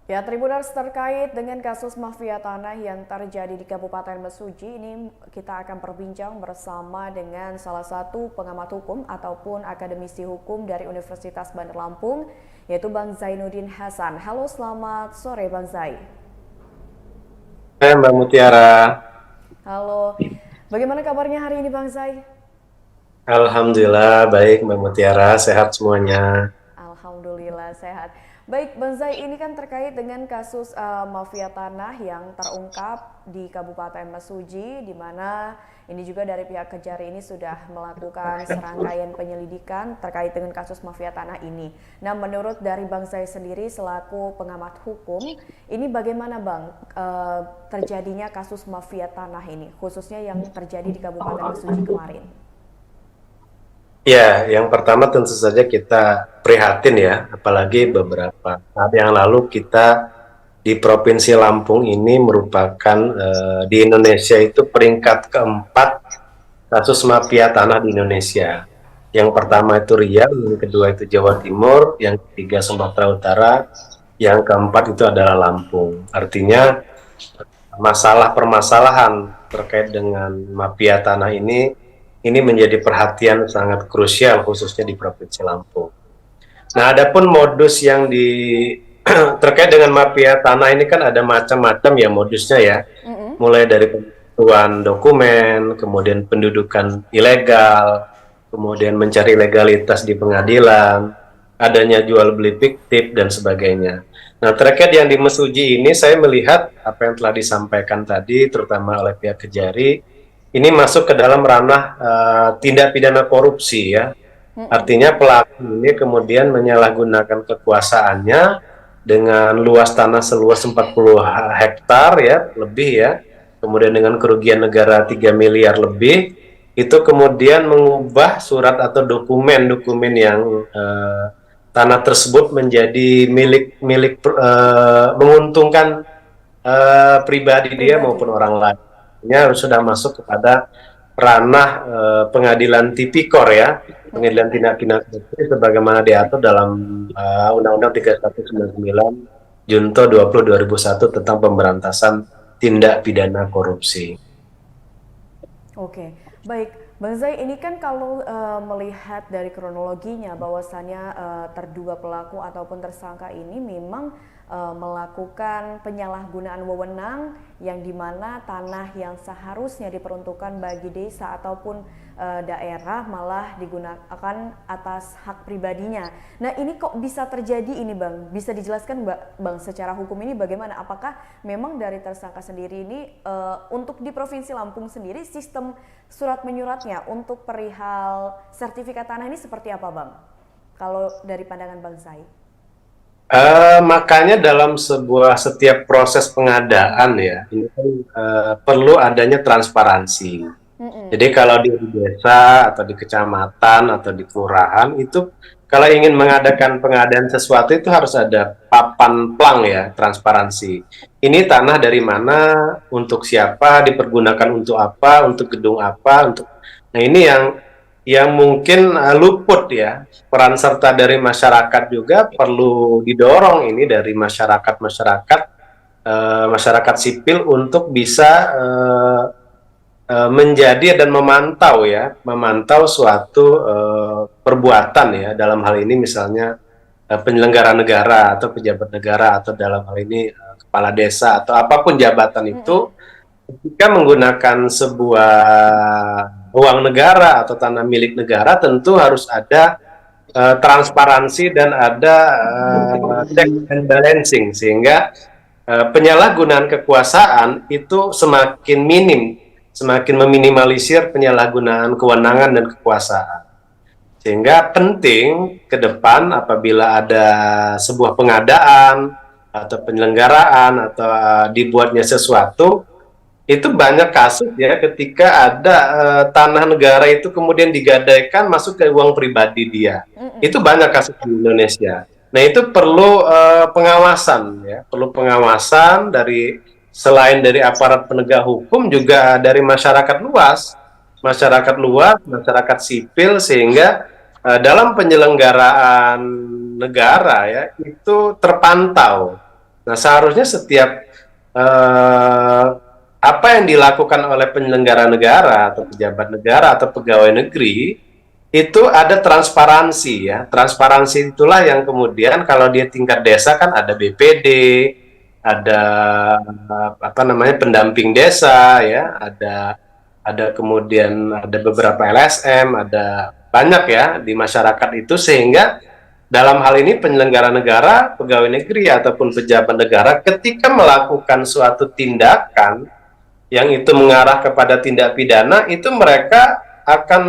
Ya, Tribuners, terkait dengan kasus mafia tanah yang terjadi di Kabupaten Mesuji, ini kita akan berbincang bersama dengan salah satu pengamat hukum ataupun akademisi hukum dari Universitas Bandar Lampung, yaitu Bang Zainuddin Hasan. Halo, selamat sore Bang Zai. Hai Mbak Mutiara, Halo, bagaimana kabarnya hari ini Bang Zai? Alhamdulillah baik Mbak Mutiara, sehat semuanya. Alhamdulillah sehat. Baik, Bang Zai, ini kan terkait dengan kasus mafia tanah yang terungkap di Kabupaten Mesuji, di mana ini juga dari pihak Kejari ini sudah melakukan serangkaian penyelidikan terkait dengan kasus mafia tanah ini. Nah, menurut dari Bang Zai sendiri selaku pengamat hukum, ini bagaimana Bang terjadinya kasus mafia tanah ini, khususnya yang terjadi di Kabupaten Mesuji kemarin? Ya, yang pertama tentu saja kita prihatin ya, apalagi beberapa saat yang lalu kita di Provinsi Lampung ini merupakan di Indonesia itu peringkat keempat kasus mafia tanah di Indonesia. Yang pertama itu Riau, yang kedua itu Jawa Timur, yang ketiga Sumatera Utara, yang keempat itu adalah Lampung. Artinya masalah permasalahan terkait dengan mafia tanah ini menjadi perhatian sangat krusial khususnya di Provinsi Lampung. Nah, adapun modus yang di terkait dengan mafia tanah ini kan ada macam-macam ya modusnya ya. Mulai dari pembuatan dokumen, kemudian pendudukan ilegal, kemudian mencari legalitas di pengadilan, adanya jual beli fiktif dan sebagainya. Nah, terkait yang di Mesuji ini saya melihat apa yang telah disampaikan tadi terutama oleh pihak Kejari ini masuk ke dalam ranah tindak pidana korupsi ya. Artinya pelaku ini kemudian menyalahgunakan kekuasaannya dengan luas tanah seluas 40 hektar ya, lebih ya. Kemudian dengan kerugian negara 3 miliar lebih, itu kemudian mengubah surat atau dokumen-dokumen yang tanah tersebut menjadi milik milik menguntungkan pribadi dia Pribadi. maupun orang lain. Ini sudah masuk kepada ranah pengadilan tipikor ya, pengadilan tindak pidana korupsi sebagaimana diatur dalam Undang-Undang 3199 Junto 20 2001 tentang pemberantasan tindak pidana korupsi. Oke, baik. Bang Zai, ini kan kalau melihat dari kronologinya bahwasannya terduga pelaku ataupun tersangka ini memang melakukan penyalahgunaan wewenang yang dimana tanah yang seharusnya diperuntukkan bagi desa ataupun daerah malah digunakan atas hak pribadinya. Nah, ini kok bisa terjadi ini Bang? Bisa dijelaskan Bang secara hukum ini bagaimana? Apakah memang dari tersangka sendiri ini untuk di Provinsi Lampung sendiri sistem surat menyuratnya untuk perihal sertifikat tanah ini seperti apa Bang? Kalau dari pandangan Bang Zai. Makanya dalam setiap proses pengadaan ya, ini kan perlu adanya transparansi. Jadi kalau di desa atau di kecamatan atau di kelurahan itu kalau ingin mengadakan pengadaan sesuatu itu harus ada papan plang ya, transparansi. Ini tanah dari mana, untuk siapa, dipergunakan untuk apa, untuk gedung apa, untuk. Nah, ini yang mungkin luput ya. Peran serta dari masyarakat juga perlu didorong ini dari masyarakat masyarakat sipil untuk bisa menjadi dan memantau suatu perbuatan ya, dalam hal ini misalnya penyelenggara negara atau pejabat negara atau dalam hal ini kepala desa atau apapun jabatan itu ketika menggunakan sebuah uang negara atau tanah milik negara tentu harus ada transparansi dan ada check and balancing sehingga penyalahgunaan kekuasaan itu semakin minim, semakin meminimalisir penyalahgunaan kewenangan dan kekuasaan. Sehingga penting ke depan apabila ada sebuah pengadaan atau penyelenggaraan atau dibuatnya sesuatu, itu banyak kasus ya ketika ada tanah negara itu kemudian digadaikan masuk ke uang pribadi dia. Itu banyak kasus di Indonesia. Nah, itu perlu pengawasan ya, perlu pengawasan dari selain dari aparat penegak hukum juga dari masyarakat sipil sehingga dalam penyelenggaraan negara ya itu terpantau Nah, seharusnya setiap eh, apa yang dilakukan oleh penyelenggara negara atau pejabat negara atau pegawai negeri itu ada transparansi ya. Transparansi itulah yang kemudian kalau dia tingkat desa kan ada BPD, ada apa namanya pendamping desa ya, ada kemudian ada beberapa LSM, ada banyak ya di masyarakat itu sehingga dalam hal ini penyelenggara negara, pegawai negeri ataupun pejabat negara ketika melakukan suatu tindakan yang itu mengarah kepada tindak pidana itu mereka akan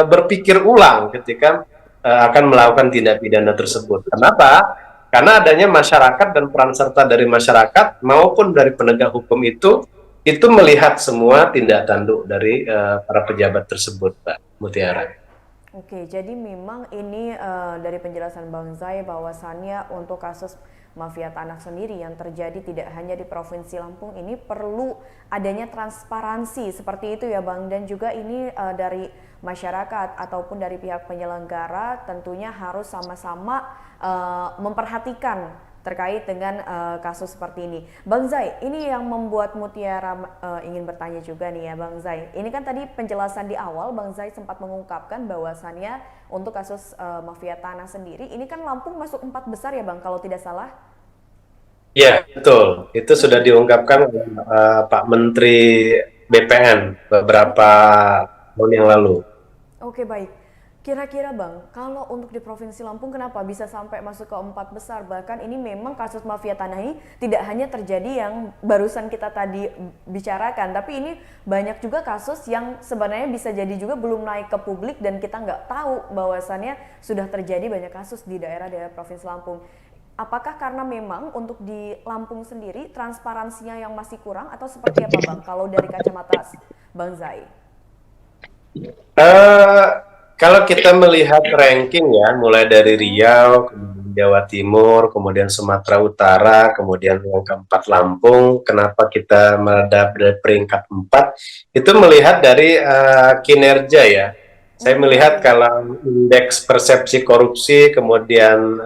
berpikir ulang ketika akan melakukan tindak pidana tersebut. Kenapa? Karena adanya masyarakat dan peran serta dari masyarakat maupun dari penegak hukum itu melihat semua tindak tanduk dari para pejabat tersebut, Pak Mutiara. Oke, jadi memang ini dari penjelasan Bang Zai bahwasannya untuk kasus mafia tanah sendiri yang terjadi tidak hanya di Provinsi Lampung ini perlu adanya transparansi seperti itu ya Bang, dan juga ini dari masyarakat ataupun dari pihak penyelenggara tentunya harus sama-sama memperhatikan terkait dengan kasus seperti ini. Bang Zai, ini yang membuat Mutiara ingin bertanya juga nih ya Bang Zai. Ini kan tadi penjelasan di awal Bang Zai sempat mengungkapkan bahwasannya untuk kasus mafia tanah sendiri, ini kan Lampung masuk 4 besar ya Bang kalau tidak salah. Ya, betul. Itu sudah diungkapkan oleh Pak Menteri BPN beberapa tahun yang lalu. Oke baik. Kira-kira Bang, kalau untuk di Provinsi Lampung kenapa bisa sampai masuk ke 4 besar? Bahkan ini memang kasus mafia tanah ini tidak hanya terjadi yang barusan kita tadi bicarakan, tapi ini banyak juga kasus yang sebenarnya bisa jadi juga belum naik ke publik dan kita nggak tahu bahwasannya sudah terjadi banyak kasus di daerah-daerah Provinsi Lampung. Apakah karena memang untuk di Lampung sendiri transparansinya yang masih kurang atau seperti apa Bang? Kalau dari kacamata Bang Zai? Eh, Kalau kita melihat ranking ya, mulai dari Riau, kemudian Jawa Timur, kemudian Sumatera Utara, kemudian yang keempat Lampung, kenapa kita meledak dari peringkat 4? Itu melihat dari kinerja ya. Saya melihat Baik. kalau indeks persepsi korupsi, kemudian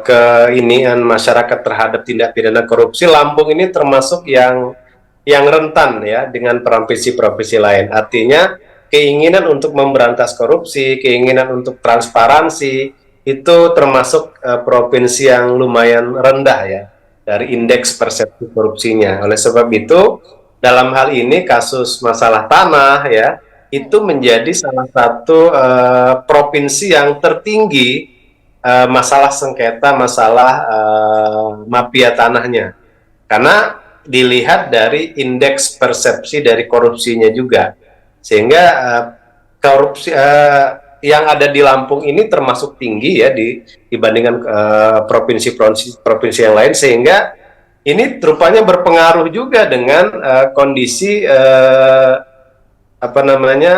keinian masyarakat terhadap tindak pidana korupsi, Lampung ini termasuk yang rentan ya dengan provinsi-provinsi lain. Artinya keinginan untuk memberantas korupsi, keinginan untuk transparansi itu termasuk provinsi yang lumayan rendah ya dari indeks persepsi korupsinya. Oleh sebab itu, dalam hal ini kasus masalah tanah ya itu menjadi salah satu provinsi yang tertinggi masalah sengketa, masalah mafia tanahnya. Karena dilihat dari indeks persepsi dari korupsinya juga. Sehingga korupsi yang ada di Lampung ini termasuk tinggi ya dibandingkan provinsi-provinsi yang lain, sehingga ini rupanya berpengaruh juga dengan kondisi apa namanya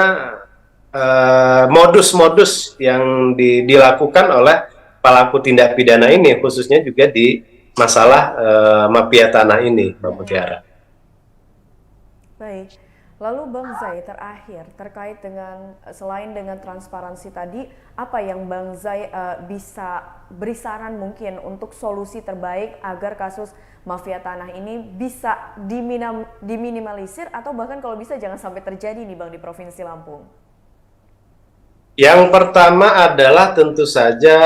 modus-modus yang dilakukan oleh pelaku tindak pidana ini, khususnya juga di masalah mafia tanah ini, Mbak Mutiara. Baik. Lalu Bang Zai terakhir terkait dengan selain dengan transparansi tadi, apa yang Bang Zai bisa beri saran mungkin untuk solusi terbaik agar kasus mafia tanah ini bisa diminimalisir atau bahkan kalau bisa jangan sampai terjadi nih Bang di Provinsi Lampung. Yang pertama adalah tentu saja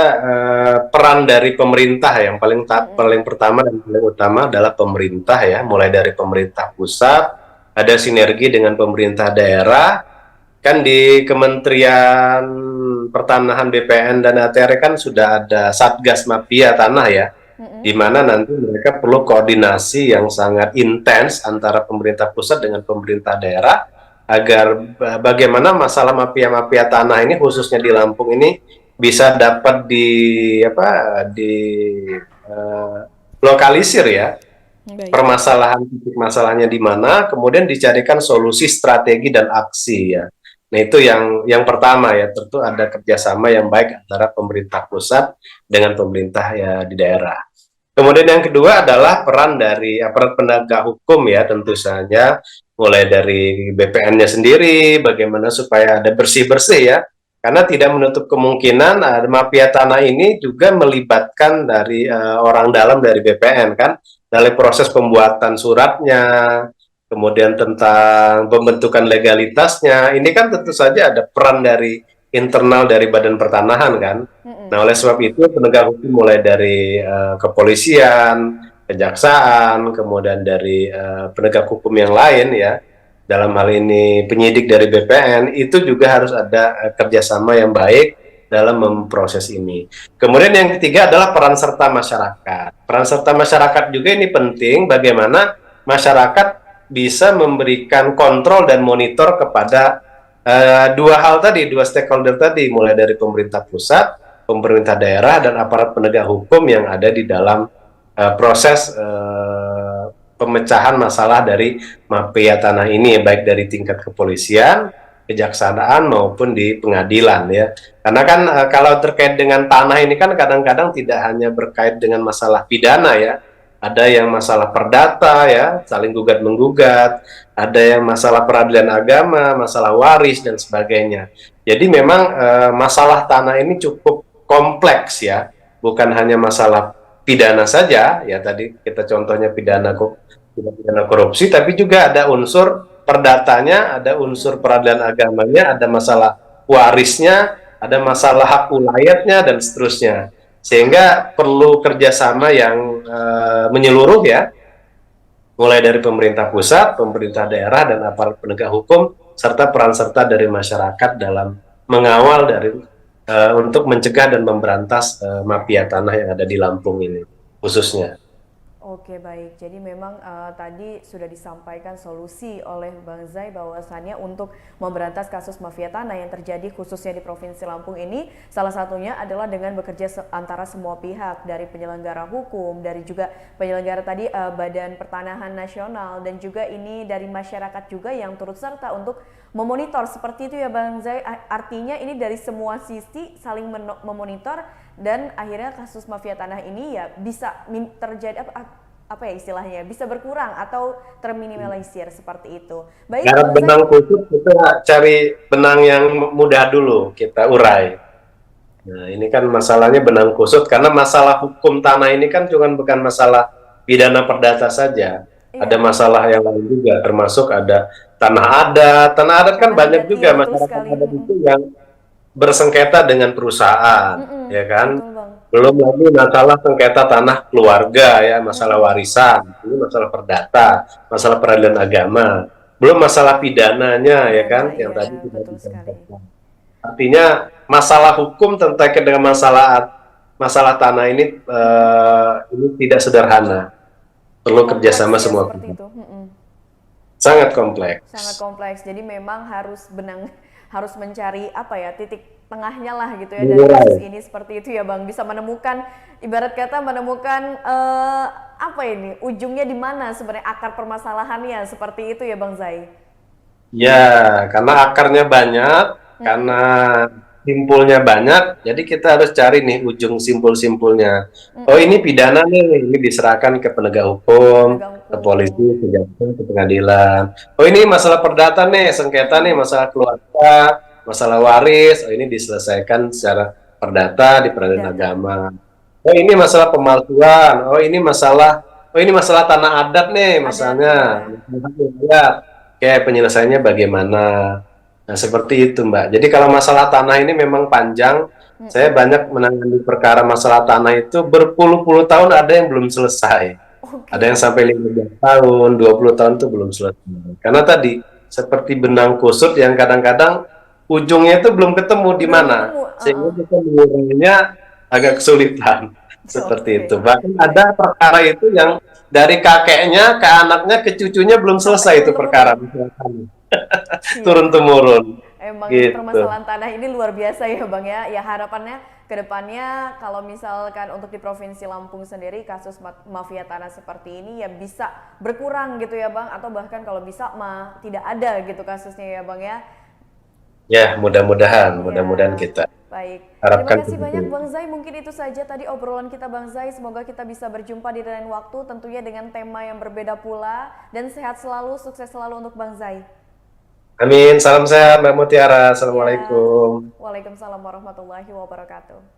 peran dari pemerintah. Yang paling pertama dan paling utama adalah pemerintah ya, mulai dari pemerintah pusat, ada sinergi dengan pemerintah daerah. Kan di Kementerian Pertanahan BPN dan ATR kan sudah ada Satgas Mafia Tanah ya, di mana nanti mereka perlu koordinasi yang sangat intens antara pemerintah pusat dengan pemerintah daerah agar bagaimana masalah mafia-mafia tanah ini khususnya di Lampung ini bisa dapat di eh, lokalisir ya, Baik. permasalahan titik masalahnya di mana, kemudian dicarikan solusi strategi dan aksi ya. Nah itu yang pertama ya, tentu ada kerjasama yang baik antara pemerintah pusat dengan pemerintah ya di daerah. Kemudian yang kedua adalah peran dari aparat penegak hukum ya, tentu saja mulai dari BPN-nya sendiri, bagaimana supaya ada bersih-bersih ya, Karena tidak menutup kemungkinan mafia tanah ini juga melibatkan dari orang dalam dari BPN kan, dari proses pembuatan suratnya, kemudian tentang pembentukan legalitasnya. Ini kan tentu saja ada peran dari internal dari Badan Pertanahan kan. Nah, oleh sebab itu penegak hukum mulai dari kepolisian, kejaksaan, kemudian dari penegak hukum yang lain ya, dalam hal ini penyidik dari BPN, itu juga harus ada kerjasama yang baik dalam memproses ini. Kemudian yang ketiga adalah peran serta masyarakat. Peran serta masyarakat juga ini penting, bagaimana masyarakat bisa memberikan kontrol dan monitor kepada dua hal tadi, dua stakeholder tadi, mulai dari pemerintah pusat, pemerintah daerah, dan aparat penegak hukum yang ada di dalam proses pemecahan masalah dari mafia tanah ini, baik dari tingkat kepolisian, kejaksaan maupun di pengadilan ya. Karena kan kalau terkait dengan tanah ini kan kadang-kadang tidak hanya berkait dengan masalah pidana ya. Ada yang masalah perdata ya, saling gugat menggugat, ada yang masalah peradilan agama, masalah waris dan sebagainya. Jadi memang masalah tanah ini cukup kompleks ya, bukan hanya masalah pidana saja ya, tadi kita contohnya pidana pidana korupsi, tapi juga ada unsur perdatanya, ada unsur peradilan agamanya, ada masalah warisnya, ada masalah hak ulayatnya dan seterusnya. Sehingga perlu kerjasama yang menyeluruh ya, mulai dari pemerintah pusat, pemerintah daerah, dan aparat penegak hukum, serta peran serta dari masyarakat dalam mengawal dari untuk mencegah dan memberantas mafia tanah yang ada di Lampung ini khususnya. Oke, baik. Jadi memang tadi sudah disampaikan solusi oleh Bang Zai bahwasannya untuk memberantas kasus mafia tanah yang terjadi khususnya di Provinsi Lampung ini, salah satunya adalah dengan bekerja antara semua pihak, dari penyelenggara hukum, dari juga penyelenggara tadi Badan Pertanahan Nasional, dan juga ini dari masyarakat juga yang turut serta untuk memonitor seperti itu ya Bang Zai. Artinya ini dari semua sisi saling memonitor, dan akhirnya kasus mafia tanah ini ya bisa terjadi apa ya istilahnya, bisa berkurang atau terminimalisir seperti itu. Baik Garap Bang Zai. benang kusut kita cari benang yang mudah dulu kita urai. Nah, ini kan masalahnya benang kusut karena masalah hukum tanah ini kan bukan masalah pidana perdata saja. Ada Iya, masalah yang lain juga, termasuk ada tanah adat. Tanah adat kan tanah banyak adat, iya juga betul masyarakat sekali. adat itu yang bersengketa dengan perusahaan, ya kan? Betul Bang. Belum lagi masalah sengketa tanah keluarga ya, masalah warisan, ini masalah perdata, masalah peradilan agama. Belum masalah pidananya ya Pidana, kan, yang iya tadi sudah betul sekali. disampaikan. Artinya masalah hukum tentang dengan masalah masalah tanah ini tidak sederhana. Perlu Kompleks kerjasama ya semua seperti pihak. itu. Sangat Sangat kompleks. kompleks. Jadi memang harus mencari apa ya, titik tengahnya lah gitu ya dari Mengurai. kasus ini seperti itu ya Bang. Bisa menemukan, ibarat kata menemukan apa ini ujungnya di mana sebenarnya, akar permasalahannya seperti itu ya Bang Zai. Ya, karena akarnya banyak, karena simpulnya banyak, jadi kita harus cari nih ujung simpul-simpulnya. Oh ini pidana nih, ini diserahkan ke penegak hukum, Penegak ke polisi, hukum. ke jaksa, ke pengadilan. Oh ini masalah perdata nih, sengketa nih, masalah keluarga, masalah waris, oh ini diselesaikan secara perdata di peradilan Perdata. agama. Oh ini masalah pemalsuan, oh ini masalah tanah adat nih, Adat, misalnya. iya. Ya, kayak penyelesaiannya bagaimana. Nah, seperti itu, Mbak. Jadi kalau masalah tanah ini memang panjang. Saya banyak menangani perkara masalah tanah itu berpuluh-puluh tahun, ada yang belum selesai. Ada yang Oke. sampai 15 tahun, 20 tahun itu belum selesai. Karena tadi seperti benang kusut yang kadang-kadang ujungnya itu belum ketemu di Belum mana. ketemu. Sehingga kita mengurainya agak kesulitan. Seperti itu. Oke, Bahkan baik. ada perkara itu yang dari kakeknya ke anaknya ke cucunya belum Sampai selesai itu turun perkara. temurun. Iya. Turun temurun Emang ini gitu. permasalahan tanah ini luar biasa ya Bang ya. Ya harapannya ke depannya kalau misalkan untuk di Provinsi Lampung sendiri kasus mafia tanah seperti ini ya bisa berkurang gitu ya Bang, atau bahkan kalau bisa mah tidak ada gitu kasusnya ya Bang ya. Ya, mudah-mudahan, mudah-mudahan Ya, kita baik. Terima harapkan kasih seperti banyak itu. Bang Zai. Mungkin itu saja tadi obrolan kita Bang Zai. Semoga kita bisa berjumpa di lain waktu tentunya dengan tema yang berbeda pula, dan sehat selalu, sukses selalu untuk Bang Zai. Amin. Salam sehat Mbak Mutiara. Ya, Assalamualaikum. Waalaikumsalam warahmatullahi wabarakatuh.